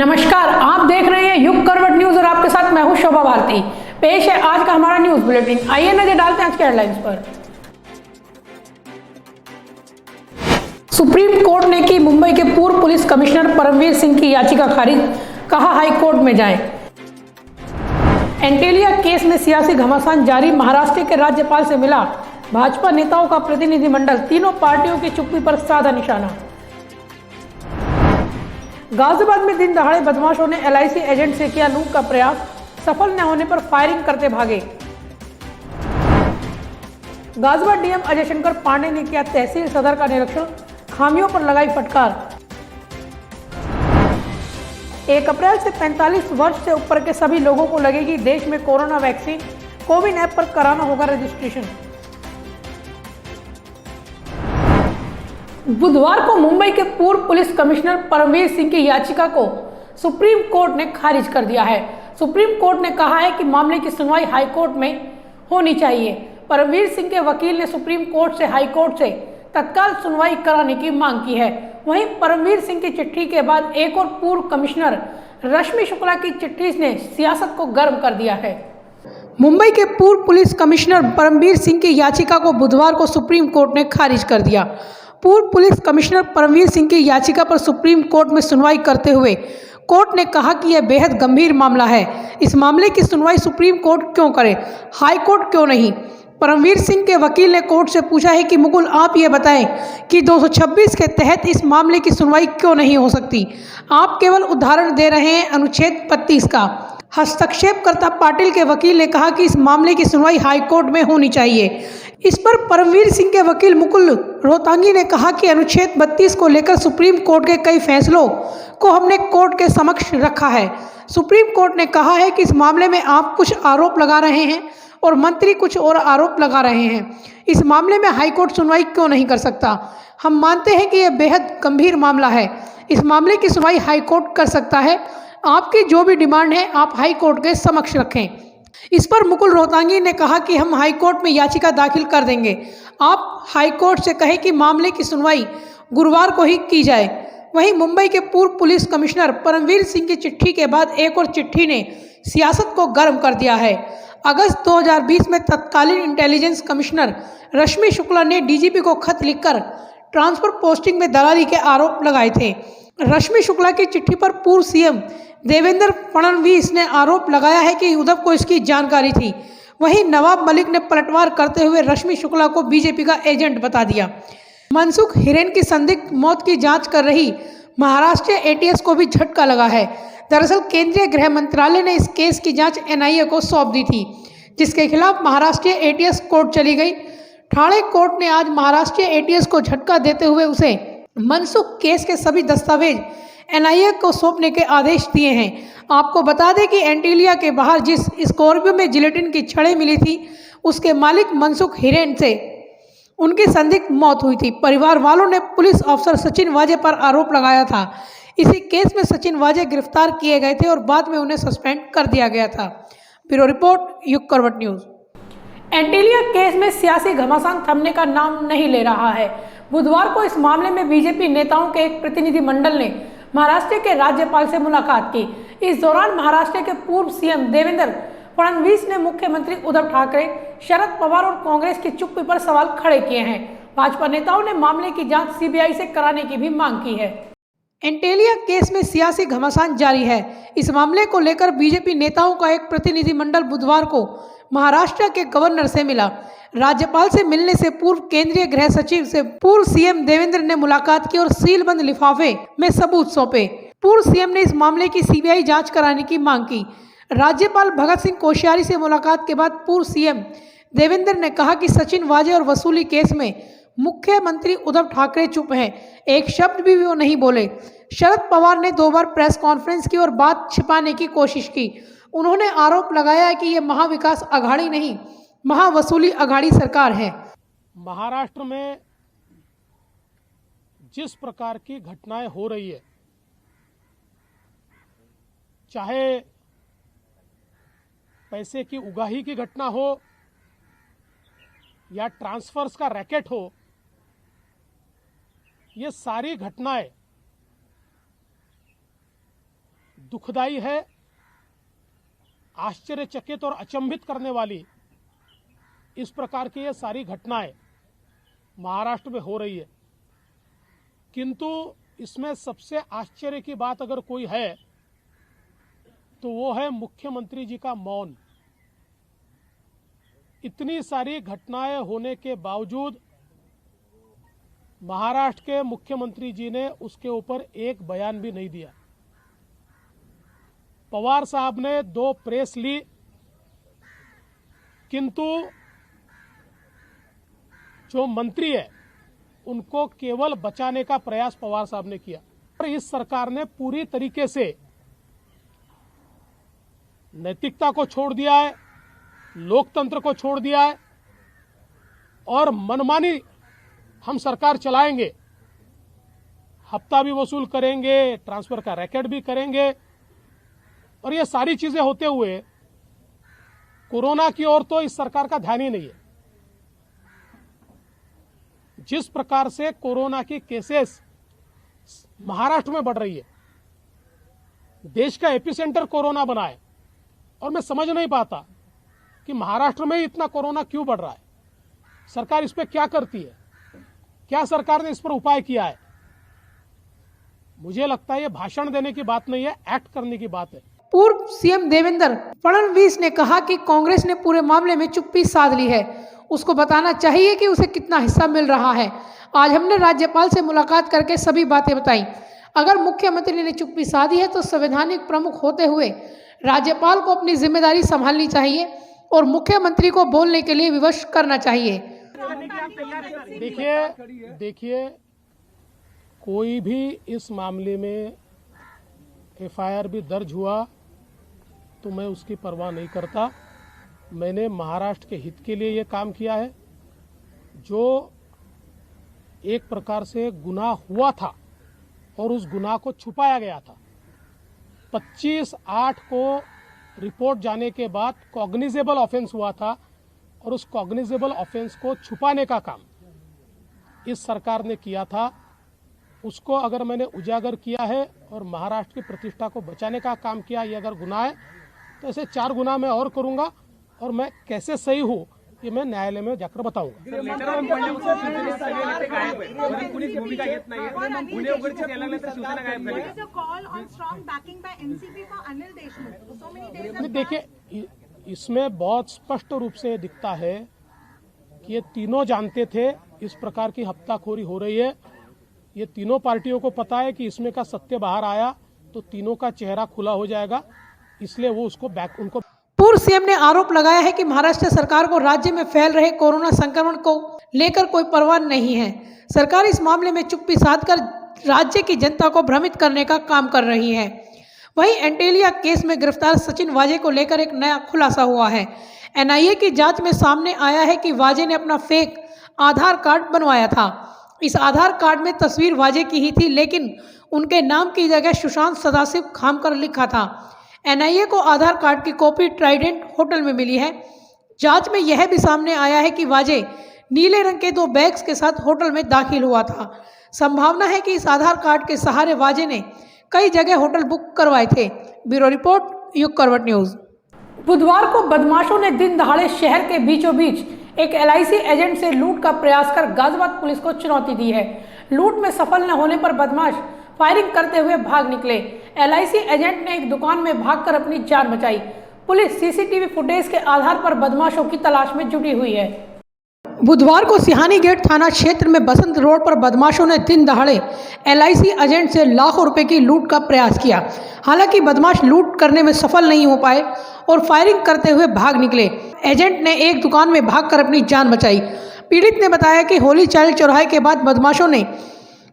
नमस्कार, आप देख रहे हैं युग करवट न्यूज और आपके साथ मैं हूं शोभा भारती। पेश है आज का हमारा न्यूज बुलेटिन। आइए नजर डालते हैं आज के हेडलाइंस पर। सुप्रीम कोर्ट ने की मुंबई के पूर्व पुलिस कमिश्नर परमवीर सिंह की याचिका खारिज, कहा हाई कोर्ट में जाएं। एंटेलिया केस में सियासी घमासान जारी, महाराष्ट्र के राज्यपाल से मिला भाजपा नेताओं का प्रतिनिधिमंडल, तीनों पार्टियों की चुप्पी पर साधा निशाना। गाजियाबाद में दिन दहाड़े बदमाशों ने एलआईसी एजेंट से किया लूट का प्रयास, सफल न होने पर फायरिंग करते भागे। गाजियाबाद डीएम अजय शंकर पांडे ने किया तहसील सदर का निरीक्षण, खामियों पर लगाई फटकार। 1 अप्रैल से 45 वर्ष से ऊपर के सभी लोगों को लगेगी देश में कोरोना वैक्सीन, कोविन ऐप पर कराना होगा रजिस्ट्रेशन। बुधवार को मुंबई के पूर्व पुलिस कमिश्नर परमवीर सिंह की याचिका को सुप्रीम कोर्ट ने खारिज कर दिया है। सुप्रीम कोर्ट ने कहा है कि मामले की सुनवाई हाई कोर्ट में होनी चाहिए। परमवीर सिंह के वकील ने सुप्रीम कोर्ट से हाई कोर्ट से तत्काल सुनवाई कराने की मांग की है। वहीं परमवीर सिंह की चिट्ठी के बाद एक और पूर्व कमिश्नर रश्मि शुक्ला की चिट्ठी ने सियासत को गर्म कर दिया है। मुंबई के पूर्व पुलिस कमिश्नर परमवीर सिंह की याचिका को बुधवार को सुप्रीम कोर्ट ने खारिज कर दिया। पूर्व पुलिस कमिश्नर परमवीर सिंह की याचिका पर सुप्रीम कोर्ट में सुनवाई करते हुए कोर्ट ने कहा कि यह बेहद गंभीर मामला है। इस मामले की सुनवाई सुप्रीम कोर्ट क्यों करे, हाई कोर्ट क्यों नहीं। परमवीर सिंह के वकील ने कोर्ट से पूछा है कि मुकुल, आप ये बताएं कि 226 के तहत इस मामले की सुनवाई क्यों नहीं हो सकती। आप केवल उदाहरण दे रहे हैं अनुच्छेद 35 का। हस्तक्षेपकर्ता पाटिल के वकील ने कहा कि इस मामले की सुनवाई हाई कोर्ट में होनी चाहिए। इस पर परमवीर सिंह के वकील मुकुल रोहतांगी ने कहा कि अनुच्छेद 32 को लेकर सुप्रीम कोर्ट के कई फैसलों को हमने कोर्ट के समक्ष रखा है। सुप्रीम कोर्ट ने कहा है कि इस मामले में आप कुछ आरोप लगा रहे हैं और मंत्री कुछ और आरोप लगा रहे हैं। इस मामले में हाईकोर्ट सुनवाई क्यों नहीं कर सकता। हम मानते हैं कि यह बेहद गंभीर मामला है। इस मामले की सुनवाई हाईकोर्ट कर सकता है। आपकी जो भी डिमांड है आप हाई कोर्ट के समक्ष रखें। इस पर मुकुल रोहतांगी ने कहा कि हम हाई कोर्ट में याचिका दाखिल कर देंगे। आप हाई कोर्ट से कहें कि मामले की सुनवाई गुरुवार को ही की जाए। वहीं मुंबई के पूर्व पुलिस कमिश्नर परमवीर सिंह की चिट्ठी के बाद एक और चिट्ठी ने सियासत को गर्म कर दिया है। अगस्त 2020 में तत्कालीन इंटेलिजेंस कमिश्नर रश्मि शुक्ला ने डीजीपी को खत लिखकर ट्रांसफर पोस्टिंग में दलाली के आरोप लगाए थे। रश्मि शुक्ला की चिट्ठी पर पूर्व सीएम देवेंद्र फडणवीस ने आरोप लगाया है कि उद्धव को इसकी जानकारी थी। वहीं नवाब मलिक ने पलटवार करते हुए रश्मि शुक्ला को बीजेपी का एजेंट बता दिया। मनसुख हिरेन की संदिग्ध मौत की जांच कर रही महाराष्ट्र एटीएस को भी झटका लगा है। दरअसल केंद्रीय गृह मंत्रालय ने इस केस की जांच एनआईए को सौंप दी थी, जिसके खिलाफ महाराष्ट्र एटीएस कोर्ट चली गई। ठाणे कोर्ट ने आज महाराष्ट्र एटीएस को झटका देते हुए उसे मनसुख केस के सभी दस्तावेज एनआईए को सौंपने के आदेश दिए हैं। आपको बता दें कि एंटीलिया के बाहर जिस स्कॉर्पियो में जिलेटिन की छड़ें मिली थी, उसके मालिक मनसुख हिरेन से उनकी संदिग्ध मौत हुई थी। परिवार वालों ने पुलिस अफसर सचिन वाजे पर आरोप लगाया था। इसी केस में सचिन वाजे गिरफ्तार किए गए थे और बाद में उन्हें सस्पेंड कर दिया गया था। ब्यूरो रिपोर्ट, युग करवट न्यूज। एंटीलिया केस में सियासी घमासान थमने का नाम नहीं ले रहा है। बुधवार को इस मामले में बीजेपी नेताओं के एक प्रतिनिधिमंडल ने महाराष्ट्र के राज्यपाल से मुलाकात की। इस दौरान महाराष्ट्र के पूर्व सीएम देवेंद्र फडणवीस ने मुख्यमंत्री उद्धव ठाकरे, शरद पवार और कांग्रेस की चुप्पी पर सवाल खड़े किए हैं। भाजपा नेताओं ने मामले की जांच सीबीआई से कराने की भी मांग की है। एंटेलिया केस में सियासी घमासान जारी है। इस मामले को लेकर बीजेपी नेताओं का एक प्रतिनिधिमंडल बुधवार को महाराष्ट्र के गवर्नर से मिला। राज्यपाल से मिलने से पूर्व केंद्रीय गृह सचिव से पूर्व सीएम देवेंद्र ने मुलाकात की और सीलबंद लिफाफे में सबूत सौंपे। पूर्व सीएम ने इस मामले की सीबीआई जांच कराने की मांग की। राज्यपाल भगत सिंह कोश्यारी से मुलाकात के बाद पूर्व सीएम देवेंद्र ने कहा कि सचिन वाजे और वसूली केस में मुख्यमंत्री उद्धव ठाकरे चुप हैं, एक शब्द भी वो नहीं बोले। शरद पवार ने 2 बार प्रेस कॉन्फ्रेंस की और बात छिपाने की कोशिश की। उन्होंने आरोप लगाया कि ये महाविकास अघाड़ी नहीं, महावसूली अघाड़ी सरकार है। महाराष्ट्र में जिस प्रकार की घटनाएं हो रही है, चाहे पैसे की उगाही की घटना हो या ट्रांसफर्स का रैकेट हो, ये सारी घटनाएं दुखदाई है, आश्चर्यचकित और अचंभित करने वाली इस प्रकार की ये सारी घटनाएं महाराष्ट्र में हो रही है। किंतु इसमें सबसे आश्चर्य की बात अगर कोई है तो वो है मुख्यमंत्री जी का मौन। इतनी सारी घटनाएं होने के बावजूद महाराष्ट्र के मुख्यमंत्री जी ने उसके ऊपर एक बयान भी नहीं दिया। पवार साहब ने 2 प्रेस ली, किंतु जो मंत्री है उनको केवल बचाने का प्रयास पवार साहब ने किया। और इस सरकार ने पूरी तरीके से नैतिकता को छोड़ दिया है, लोकतंत्र को छोड़ दिया है और मनमानी हम सरकार चलाएंगे, हफ्ता भी वसूल करेंगे, ट्रांसफर का रैकेट भी करेंगे। और ये सारी चीजें होते हुए कोरोना की ओर तो इस सरकार का ध्यान ही नहीं है। जिस प्रकार से कोरोना की केसेस महाराष्ट्र में बढ़ रही है, देश का एपिसेंटर कोरोना बना है, और मैं समझ नहीं पाता कि महाराष्ट्र में इतना कोरोना क्यों बढ़ रहा है। सरकार इस पे क्या करती है? क्या सरकार ने इस पर उपाय किया है? मुझे लगता है ये भाषण देने की बात नहीं है, एक्ट करने की बात है। पूर्व सीएम देवेंद्र फडणवीस ने कहा कि कांग्रेस ने पूरे मामले में चुप्पी साध ली है, उसको बताना चाहिए कि उसे कितना हिस्सा मिल रहा है। आज हमने राज्यपाल से मुलाकात करके सभी बातें बताई। अगर मुख्यमंत्री ने चुप्पी साधी है तो संवैधानिक प्रमुख होते हुए राज्यपाल को अपनी जिम्मेदारी संभालनी चाहिए और मुख्यमंत्री को बोलने के लिए विवश करना चाहिए। देखिए, कोई भी इस मामले में एफआईआर भी दर्ज हुआ तो मैं उसकी परवाह नहीं करता। मैंने महाराष्ट्र के हित के लिए ये काम किया है। जो एक प्रकार से गुनाह हुआ था और उस गुनाह को छुपाया गया था, 25/8 को रिपोर्ट जाने के बाद कॉग्निजेबल ऑफेंस हुआ था और उस कॉग्निजेबल ऑफेंस को छुपाने का काम इस सरकार ने किया था। उसको अगर मैंने उजागर किया है और महाराष्ट्र की प्रतिष्ठा को बचाने का काम किया, ये अगर गुनाह है तो ऐसे 4 गुनाह मैं और करूंगा और मैं कैसे सही हूँ ये मैं न्यायालय में जाकर बताऊंगा। देखिए, इसमें बहुत स्पष्ट रूप से दिखता है कि ये तीनों जानते थे इस प्रकार की हफ्ताखोरी हो रही है। ये तीनों पार्टियों को पता है कि इसमें का सत्य बाहर आया तो तीनों का चेहरा खुला हो जाएगा, इसलिए वो उनको पूर्व सीएम ने आरोप लगाया है कि महाराष्ट्र सरकार को राज्य में फैल रहे कोरोना संक्रमण को लेकर कोई परवाह नहीं है। सरकार इस मामले में चुप्पी साधकर राज्य की जनता को भ्रमित करने का काम कर रही है। वहीं एंटेलिया केस में गिरफ्तार सचिन वाजे को लेकर एक नया खुलासा हुआ है। एनआईए की जांच में सामने आया है कि वाजे ने अपना फेक आधार कार्ड बनवाया था। इस आधार कार्ड में तस्वीर वाजे की ही थी, लेकिन उनके नाम की जगह सुशांत सदाशिव खामकर लिखा था। एनआईए को आधार कार्ड की कॉपी ट्राइडेंट होटल में मिली है। जांच में यह भी सामने आया है कि वाजे नीले रंग के 2 बैग्स के साथ होटल में दाखिल हुआ था। संभावना है कि इस आधार कार्ड के सहारे वाजे ने कई जगह होटल बुक करवाए थे। ब्यूरो रिपोर्ट, युग करवट न्यूज। बुधवार को बदमाशों ने दिन दहाड़े शहर के बीचों बीच एक एलआईसी एजेंट से लूट का प्रयास कर गाजियाबाद पुलिस को चुनौती दी है। लूट में सफल न होने पर बदमाश फायरिंग करते हुए भाग निकले। एलआईसी एजेंट ने एक दुकान में भागकर अपनी जान बचाई। पुलिस सीसीटीवी फुटेज के आधार पर बदमाशों की तलाश में जुटी हुई है। बुधवार को सिहानी गेट थाना क्षेत्र में बसंत रोड पर बदमाशों ने दिन दहाड़े एलआईसी एजेंट से लाखों रुपए की लूट का प्रयास किया। हालांकि बदमाश लूट करने में सफल नहीं हो पाए और फायरिंग करते हुए भाग निकले। एजेंट ने एक दुकान में भागकर अपनी जान बचाई। पीड़ित ने बताया कि होली चाइल्ड चौराहे के बाद बदमाशों ने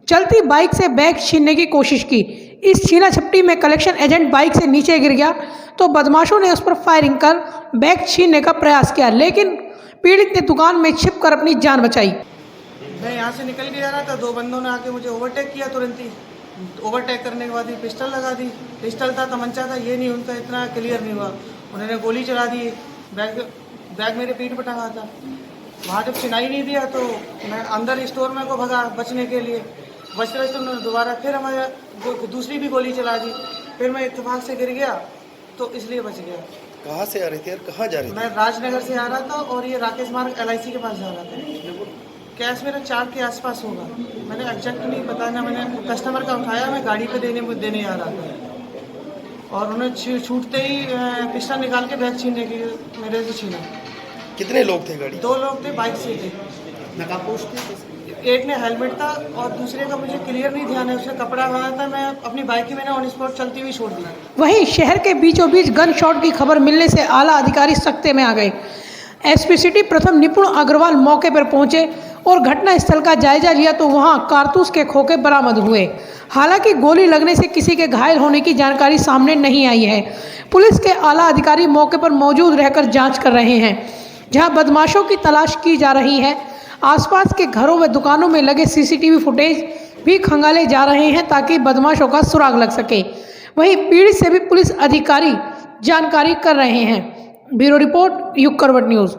चलती बाइक से बैग छीनने की कोशिश की। इस छीना झपटी में कलेक्शन एजेंट बाइक से नीचे गिर गया तो बदमाशों ने उस पर फायरिंग कर बैग छीनने का प्रयास किया, लेकिन पीड़ित ने दुकान में छिपकर अपनी जान बचाई। मैं यहाँ से निकल के जा रहा था, 2 बंदों ने आके मुझे ओवरटेक किया। तुरंत ही ओवरटेक करने के बाद ही पिस्टल लगा दी। पिस्टल था, तमंचा था, ये नहीं उनका इतना क्लियर नहीं हुआ। उन्होंने गोली चला दी। बैग मेरे पीठ पर टंगा था। वहाँ जब सुनाई नहीं दिया तो मैं अंदर स्टोर में को भगा बचने के लिए। बचते बचते उन्होंने दोबारा फिर हमारे दूसरी भी गोली चला दी। फिर मैं इत्तेफाक से गिर गया तो इसलिए बच गया। कहाँ से आ रही थी और कहाँ जा रही थी? मैं राजनगर से आ रहा था और ये राकेश मार्ग LIC के पास जा रहा था। कैश मेरा 4 के आसपास होगा, मैंने एग्जैक्ट नहीं पता ना। मैंने कस्टमर का उठाया, मैं गाड़ी पे देने आ रहा था और उन्हें छूटते ही पिस्टल निकाल के बैग छीनने की मेरे से छीना। कितने लोग थे गाड़ी? 2 लोग थे, बाइक से थे। नकाबपोश थे? एक ने हेलमेट था और दूसरे का मुझे क्लियर नहीं ध्यान है, उसने कपड़ा बांधा था। मैं अपनी बाइक ही मैंने ऑन स्पॉट चलती हुई छोड़ दी। वहीं शहर के बीचों बीच गन शॉट की खबर मिलने से आला अधिकारी सख्ते में आ गए। SP सिटी प्रथम निपुण अग्रवाल मौके पर पहुंचे और घटनास्थल का जायजा लिया तो वहां कारतूस के खोखे बरामद हुए। हालांकि गोली लगने से किसी के घायल होने की जानकारी सामने नहीं आई है। पुलिस के आला अधिकारी मौके पर मौजूद रहकर जांच कर रहे हैं, जहां बदमाशों की तलाश की जा रही है। आसपास के घरों व दुकानों में लगे CCTV फुटेज भी खंगाले जा रहे हैं ताकि बदमाशों का सुराग लग सके। वहीं पीड़ित से भी पुलिस अधिकारी जानकारी कर रहे हैं। ब्यूरो रिपोर्ट, युग करवट न्यूज।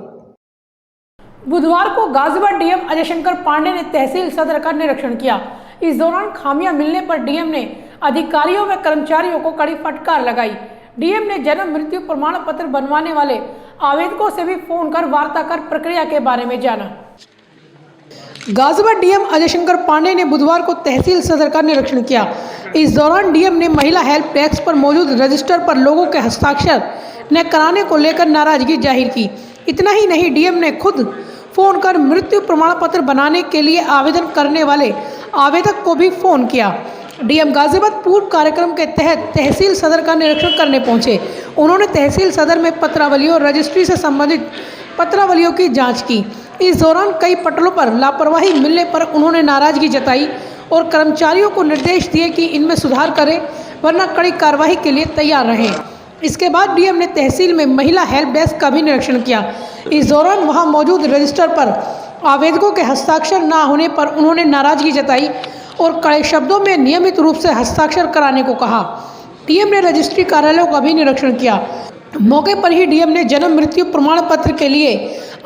बुधवार को गाजियाबाद DM अजय शंकर पांडे ने तहसील सदर का निरीक्षण किया। इस दौरान खामियां मिलने पर DM ने अधिकारियों व कर्मचारियों को कड़ी फटकार लगाई। DM ने जन्म मृत्यु प्रमाण पत्र बनवाने वाले आवेदकों से भी फोन कर वार्ता कर प्रक्रिया के बारे में जाना। गाजियाबाद DM अजय शंकर पांडे ने बुधवार को तहसील सदर का निरीक्षण किया। इस दौरान DM ने महिला हेल्प डेस्क पर मौजूद रजिस्टर पर लोगों के हस्ताक्षर न कराने को लेकर नाराजगी जाहिर की। इतना ही नहीं, DM ने खुद फोन कर मृत्यु प्रमाण पत्र बनाने के लिए आवेदन करने वाले आवेदक को भी फोन किया। DM गाजियाबाद पूर्व कार्यक्रम के तहत तहसील सदर का निरीक्षण करने पहुंचे। उन्होंने तहसील सदर में पत्रावलियों और रजिस्ट्री से संबंधित पत्रावलियों की जांच की। इस दौरान कई पटलों पर लापरवाही मिलने पर उन्होंने नाराजगी जताई और कर्मचारियों को निर्देश दिए कि इनमें सुधार करें, वरना कड़ी कार्रवाई के लिए तैयार रहें। इसके बाद DM ने तहसील में महिला हेल्प डेस्क का भी निरीक्षण किया। इस दौरान वहां मौजूद रजिस्टर पर आवेदकों के हस्ताक्षर न होने पर उन्होंने नाराजगी जताई और कड़े शब्दों में नियमित रूप से हस्ताक्षर कराने को कहा। DM ने रजिस्ट्री कार्यालयों का भी निरीक्षण किया। मौके पर ही DM ने जन्म मृत्यु प्रमाण पत्र के लिए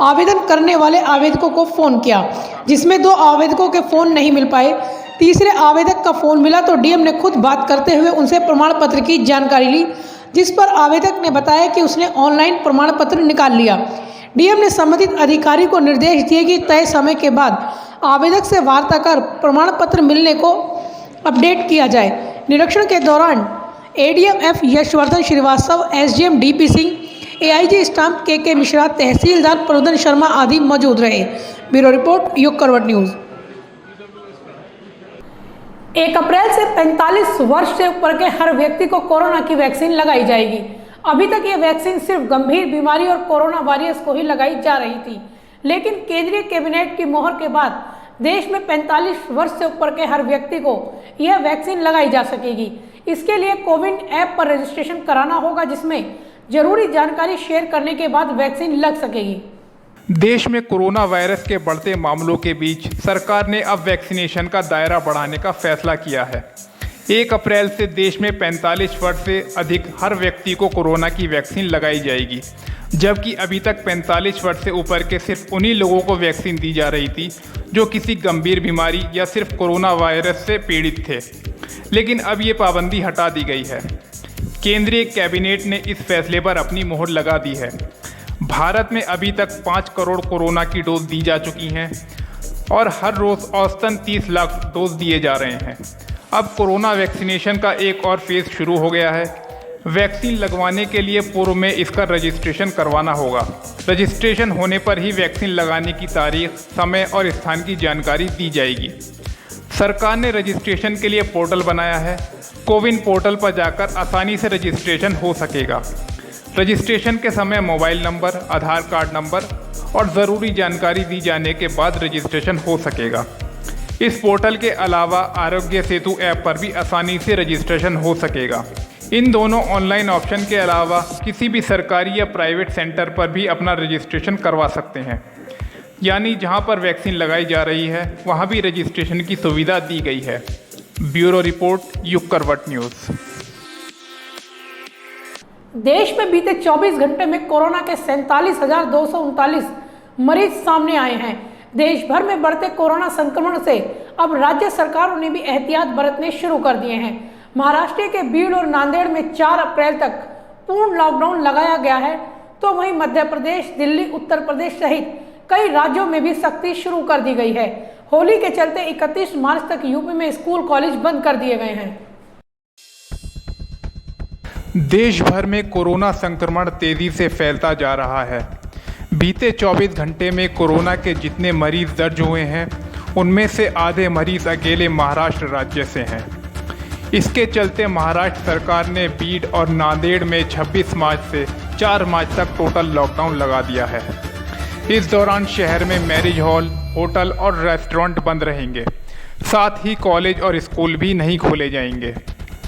आवेदन करने वाले आवेदकों को फोन किया, जिसमें 2 आवेदकों के फोन नहीं मिल पाए। तीसरे आवेदक का फोन मिला तो DM ने खुद बात करते हुए उनसे प्रमाण पत्र की जानकारी ली, जिस पर आवेदक ने बताया कि उसने ऑनलाइन प्रमाण पत्र निकाल लिया। DM ने संबंधित अधिकारी को निर्देश दिए कि तय समय के बाद आवेदक से वार्ता कर प्रमाण पत्र मिलने को अपडेट किया जाए। निरीक्षण के दौरान ADM F Yashwardhan Srivastava, SDM DP Singh, AIG stamp KK Mishra, तहसीलदार प्रबोधन शर्मा आदि मौजूद रहे। ब्यूरो रिपोर्ट, युग करवट न्यूज। 1 अप्रैल से 45 वर्ष से ऊपर के हर व्यक्ति को कोरोना की वैक्सीन लगाई जाएगी। अभी तक ये वैक्सीन सिर्फ गंभीर बीमारी और कोरोना वायरस को ही लगाई जा रही थी, लेकिन केंद्रीय कैबिनेट की मोहर के बाद देश में 45 वर्ष से ऊपर के हर व्यक्ति को यह वैक्सीन लगाई जा सकेगी। इसके लिए कोविन ऐप पर रजिस्ट्रेशन कराना होगा, जिसमें जरूरी जानकारी शेयर करने के बाद वैक्सीन लग सकेगी। देश में कोरोना वायरस के बढ़ते मामलों के बीच सरकार ने अब वैक्सीनेशन का दायरा बढ़ाने का फैसला किया है। 1 अप्रैल से देश में 45 वर्ष से अधिक हर व्यक्ति को कोरोना की वैक्सीन लगाई जाएगी, जबकि अभी तक 45 वर्ष से ऊपर के सिर्फ उन्हीं लोगों को वैक्सीन दी जा रही थी जो किसी गंभीर बीमारी या सिर्फ कोरोना वायरस से पीड़ित थे। लेकिन अब ये पाबंदी हटा दी गई है। केंद्रीय कैबिनेट ने इस फैसले पर अपनी मोहर लगा दी है। भारत में अभी तक 5 करोड़ कोरोना की डोज दी जा चुकी हैं और हर रोज़ औसतन 30 लाख डोज दिए जा रहे हैं। अब कोरोना वैक्सीनेशन का एक और फेज़ शुरू हो गया है। वैक्सीन लगवाने के लिए पूर्व में इसका रजिस्ट्रेशन करवाना होगा। रजिस्ट्रेशन होने पर ही वैक्सीन लगाने की तारीख, समय और स्थान की जानकारी दी जाएगी। सरकार ने रजिस्ट्रेशन के लिए पोर्टल बनाया है। कोविन पोर्टल पर जाकर आसानी से रजिस्ट्रेशन हो सकेगा। रजिस्ट्रेशन के समय मोबाइल नंबर, आधार कार्ड नंबर और ज़रूरी जानकारी दी जाने के बाद रजिस्ट्रेशन हो सकेगा। इस पोर्टल के अलावा आरोग्य सेतु ऐप पर भी आसानी से रजिस्ट्रेशन हो सकेगा। इन दोनों ऑनलाइन ऑप्शन के अलावा किसी भी सरकारी या प्राइवेट सेंटर पर भी अपना रजिस्ट्रेशन करवा सकते हैं, यानी जहां पर वैक्सीन लगाई जा रही है वहां भी रजिस्ट्रेशन की सुविधा दी गई है। ब्यूरो रिपोर्ट, युग करवट न्यूज़। देश में बीते 24 घंटे में कोरोना के 47,239 मरीज सामने आए हैं। देश भर में बढ़ते कोरोना संक्रमण से अब राज्य सरकारों ने भी एहतियात बरतने शुरू कर दिए हैं। महाराष्ट्र के बीड और नांदेड़ में 4 अप्रैल तक पूर्ण लॉकडाउन लगाया गया है, तो वहीं मध्य प्रदेश, दिल्ली, उत्तर प्रदेश सहित कई राज्यों में भी सख्ती शुरू कर दी गई है। होली के चलते 31 मार्च तक यूपी में स्कूल कॉलेज बंद कर दिए गए हैं। देश भर में कोरोना संक्रमण तेजी से फैलता जा रहा है। बीते 24 घंटे में कोरोना के जितने मरीज दर्ज हुए हैं, उनमें से आधे मरीज अकेले महाराष्ट्र राज्य से हैं। इसके चलते महाराष्ट्र सरकार ने बीड और नांदेड़ में 26 मार्च से 4 मार्च तक टोटल लॉकडाउन लगा दिया है। इस दौरान शहर में मैरिज हॉल, होटल और रेस्टोरेंट बंद रहेंगे। साथ ही कॉलेज और स्कूल भी नहीं खोले जाएंगे।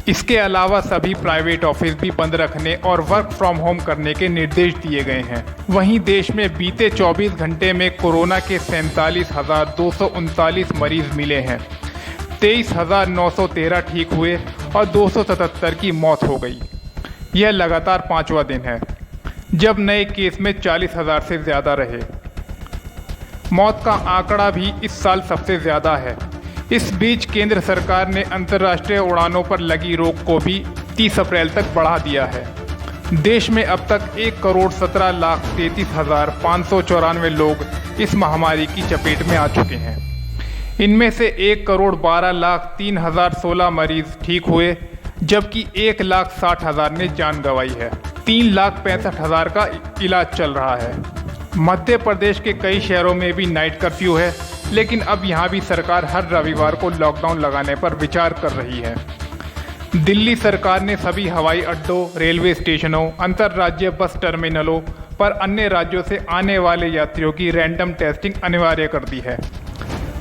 इसके अलावा सभी प्राइवेट ऑफिस भी बंद रखने और वर्क फ्रॉम होम करने के निर्देश दिए गए हैं। वहीं देश में बीते 24 घंटे में कोरोना के 47,239 मरीज मिले हैं। 23,913 ठीक हुए और 277 की मौत हो गई। यह लगातार 5वां दिन है जब नए केस में 40,000 से ज़्यादा रहे। मौत का आंकड़ा भी इस साल सबसे ज़्यादा है। इस बीच केंद्र सरकार ने अंतर्राष्ट्रीय उड़ानों पर लगी रोक को भी 30 अप्रैल तक बढ़ा दिया है। देश में अब तक 1,17,33,594 लोग इस महामारी की चपेट में आ चुके हैं। इनमें से 1,12,03,016 मरीज ठीक हुए, जबकि 1,60,000 ने जान गंवाई है। 3,65,000 का इलाज चल रहा है। मध्य प्रदेश के कई शहरों में भी नाइट कर्फ्यू है, लेकिन अब यहाँ भी सरकार हर रविवार को लॉकडाउन लगाने पर विचार कर रही है। दिल्ली सरकार ने सभी हवाई अड्डों, रेलवे स्टेशनों, अंतर्राज्यीय बस टर्मिनलों पर अन्य राज्यों से आने वाले यात्रियों की रैंडम टेस्टिंग अनिवार्य कर दी है।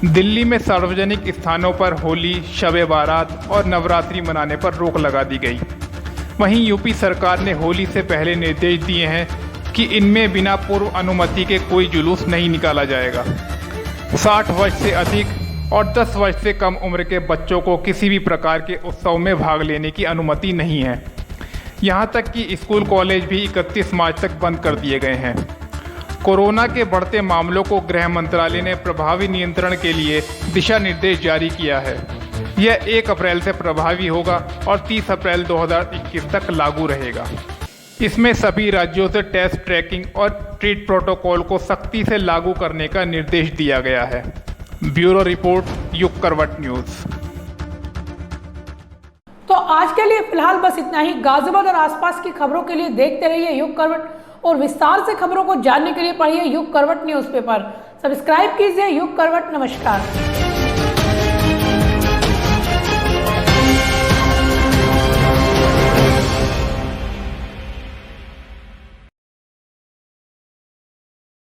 दिल्ली में सार्वजनिक स्थानों पर होली, शब-ए बारात और नवरात्रि मनाने पर रोक लगा दी गई। वहीं यूपी सरकार ने होली से पहले निर्देश दिए हैं कि इनमें बिना पूर्व अनुमति के कोई जुलूस नहीं निकाला जाएगा। 60 वर्ष से अधिक और 10 वर्ष से कम उम्र के बच्चों को किसी भी प्रकार के उत्सव में भाग लेने की अनुमति नहीं है। यहाँ तक कि स्कूल कॉलेज भी 31 मार्च तक बंद कर दिए गए हैं। कोरोना के बढ़ते मामलों को गृह मंत्रालय ने प्रभावी नियंत्रण के लिए दिशा निर्देश जारी किया है। यह 1 अप्रैल से प्रभावी होगा और 30 अप्रैल 2021 तक लागू रहेगा। इसमें सभी राज्यों से टेस्ट, ट्रैकिंग और ट्रीट प्रोटोकॉल को सख्ती से लागू करने का निर्देश दिया गया है। ब्यूरो रिपोर्ट, युग करवट न्यूज़। तो आज के लिए फिलहाल बस इतना ही। गाजियाबाद और आसपास की खबरों के लिए देखते रहिए युग करवट और विस्तार से खबरों को जानने के लिए पढ़िए युग करवट न्यूज़पेपर। सब्सक्राइब कीजिए युग करवट। नमस्कार।